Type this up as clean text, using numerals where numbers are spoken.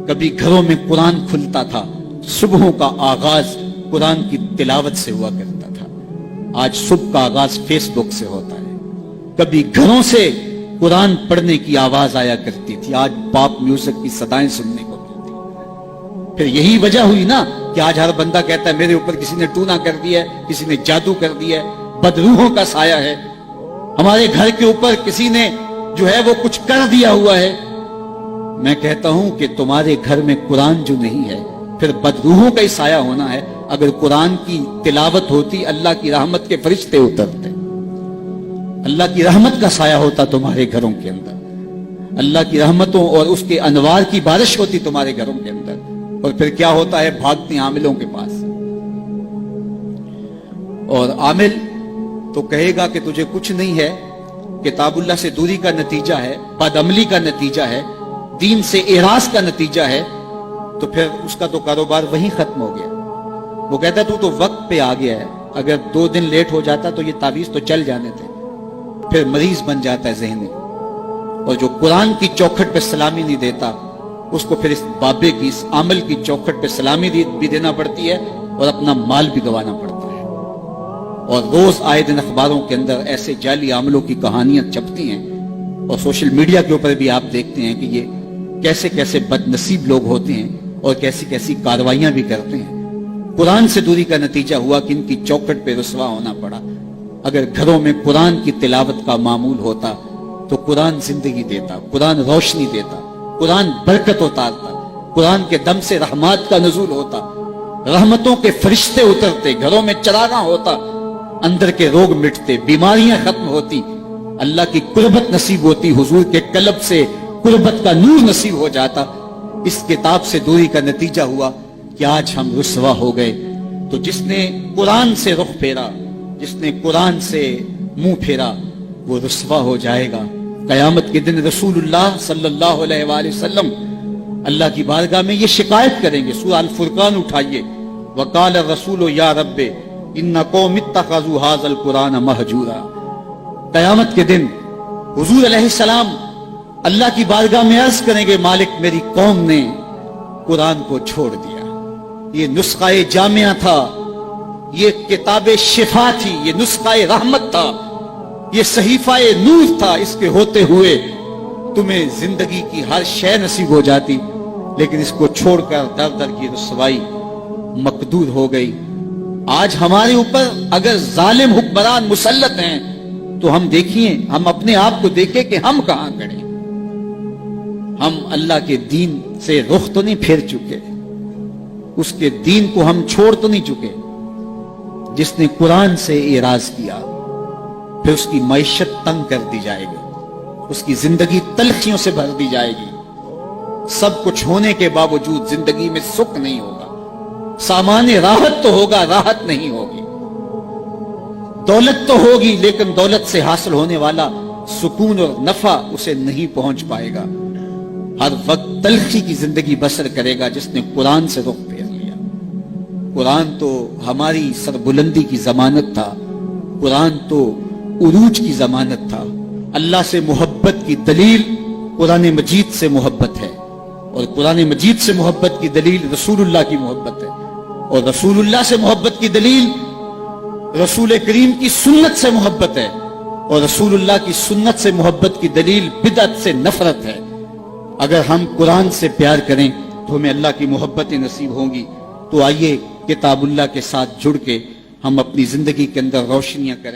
کبھی گھروں میں قرآن کھلتا تھا، صبحوں کا آغاز قرآن کی تلاوت سے ہوا کرتا تھا، آج صبح کا آغاز فیس بک سے ہوتا ہے۔ کبھی گھروں سے قرآن پڑھنے کی آواز آیا کرتی تھی، آج پاپ میوزک کی صدائیں سننے کو ملتی۔ پھر یہی وجہ ہوئی نا کہ آج ہر بندہ کہتا ہے میرے اوپر کسی نے ٹونا کر دیا ہے، کسی نے جادو کر دیا ہے، بدروحوں کا سایہ ہے، ہمارے گھر کے اوپر کسی نے جو ہے وہ کچھ کر دیا ہوا ہے۔ میں کہتا ہوں کہ تمہارے گھر میں قرآن جو نہیں ہے، پھر بدروحوں کا ہی سایہ ہونا ہے۔ اگر قرآن کی تلاوت ہوتی، اللہ کی رحمت کے فرشتے اترتے، اللہ کی رحمت کا سایہ ہوتا تمہارے گھروں کے اندر، اللہ کی رحمتوں اور اس کے انوار کی بارش ہوتی تمہارے گھروں کے اندر، اور پھر کیا ہوتا ہے؟ بھاگتے عاملوں کے پاس، اور عامل تو کہے گا کہ تجھے کچھ نہیں ہے، کتاب اللہ سے دوری کا نتیجہ ہے، بد عملی کا نتیجہ ہے، دین سے اعراض کا نتیجہ ہے، تو پھر اس کا تو کاروبار وہیں ختم ہو گیا۔ وہ کہتا ہے تو وقت پہ آ گیا ہے، اگر 2 دن لیٹ ہو جاتا تو یہ تعویذ تو چل جانے تھے۔ پھر مریض بن جاتا ہے ذہنی، اور جو قرآن کی چوکھٹ پہ سلامی نہیں دیتا اس کو پھر اس بابے کی، اس عمل کی چوکھٹ پہ سلامی بھی دینا پڑتی ہے اور اپنا مال بھی گوانا پڑتا ہے۔ اور روز آئے دن اخباروں کے اندر ایسے جعلی عاملوں کی کہانیاں چھپتی ہیں، اور سوشل میڈیا کے اوپر بھی آپ دیکھتے ہیں کہ یہ کیسے کیسے بد نصیب لوگ ہوتے ہیں اور کیسی کیسی کاروائیاں بھی کرتے ہیں۔ قرآن سے دوری کا نتیجہ ہوا کہ ان کی چوکھٹ پہ رسوا ہونا پڑا۔ اگر گھروں میں قرآن کی تلاوت کا معمول ہوتا تو قرآن زندگی دیتا، قرآن روشنی دیتا، قرآن برکت اتارتا، قرآن کے دم سے رحمات کا نزول ہوتا، رحمتوں کے فرشتے اترتے، گھروں میں چراغاں ہوتا، اندر کے روگ مٹتے، بیماریاں ختم ہوتی، اللہ کی قربت نصیب ہوتی، حضور کے قلب سے قربت کا نور نصیب ہو جاتا۔ اس کتاب سے دوری کا نتیجہ ہوا کہ آج ہم رسوا ہو گئے۔ تو جس نے قرآن سے رخ پھیرا، جس نے قرآن سے منہ پھیرا، وہ رسوا ہو جائے گا۔ قیامت کے دن رسول اللہ صلی اللہ علیہ وآلہ وسلم اللہ کی بارگاہ میں یہ شکایت کریں گے۔ سورہ الفرقان اٹھائیے، وقال الرسول یا رب ان قوم اتخذوا هذا القرآن مہجورا۔ قیامت کے دن حضور علیہ السلام اللہ کی بارگاہ میں عرض کریں گے، مالک میری قوم نے قرآن کو چھوڑ دیا، یہ نسخہ جامعہ تھا، یہ کتاب شفا تھی، یہ نسخہ رحمت تھا، یہ صحیفہ نور تھا، اس کے ہوتے ہوئے تمہیں زندگی کی ہر شے نصیب ہو جاتی، لیکن اس کو چھوڑ کر در در کی رسوائی مقدور ہو گئی۔ آج ہمارے اوپر اگر ظالم حکمران مسلط ہیں تو ہم دیکھیں، ہم اپنے آپ کو دیکھیں کہ ہم کہاں کھڑے۔ ہم اللہ کے دین سے رخ تو نہیں پھیر چکے، اس کے دین کو ہم چھوڑ تو نہیں چکے۔ جس نے قرآن سے اعراض کیا پھر اس کی معیشت تنگ کر دی جائے گی، اس کی زندگی تلخیوں سے بھر دی جائے گی، سب کچھ ہونے کے باوجود زندگی میں سکھ نہیں ہوگا، سامان راحت تو ہوگا، راحت نہیں ہوگی، دولت تو ہوگی لیکن دولت سے حاصل ہونے والا سکون اور نفع اسے نہیں پہنچ پائے گا، ہر وقت تلخی کی زندگی بسر کرے گا جس نے قرآن سے رخ پھیر لیا۔ قرآن تو ہماری سربلندی کی ضمانت تھا، قرآن تو عروج کی ضمانت تھا۔ اللہ سے محبت کی دلیل قرآن مجید سے محبت ہے، اور قرآن مجید سے محبت کی دلیل رسول اللہ کی محبت ہے، اور رسول اللہ سے محبت کی دلیل رسول کریم کی سنت سے محبت ہے، اور رسول اللہ کی سنت سے محبت کی دلیل بدعت سے نفرت ہے۔ اگر ہم قرآن سے پیار کریں تو ہمیں اللہ کی محبتیں نصیب ہوں گی۔ تو آئیے کتاب اللہ کے ساتھ جڑ کے ہم اپنی زندگی کے اندر روشنیاں کریں۔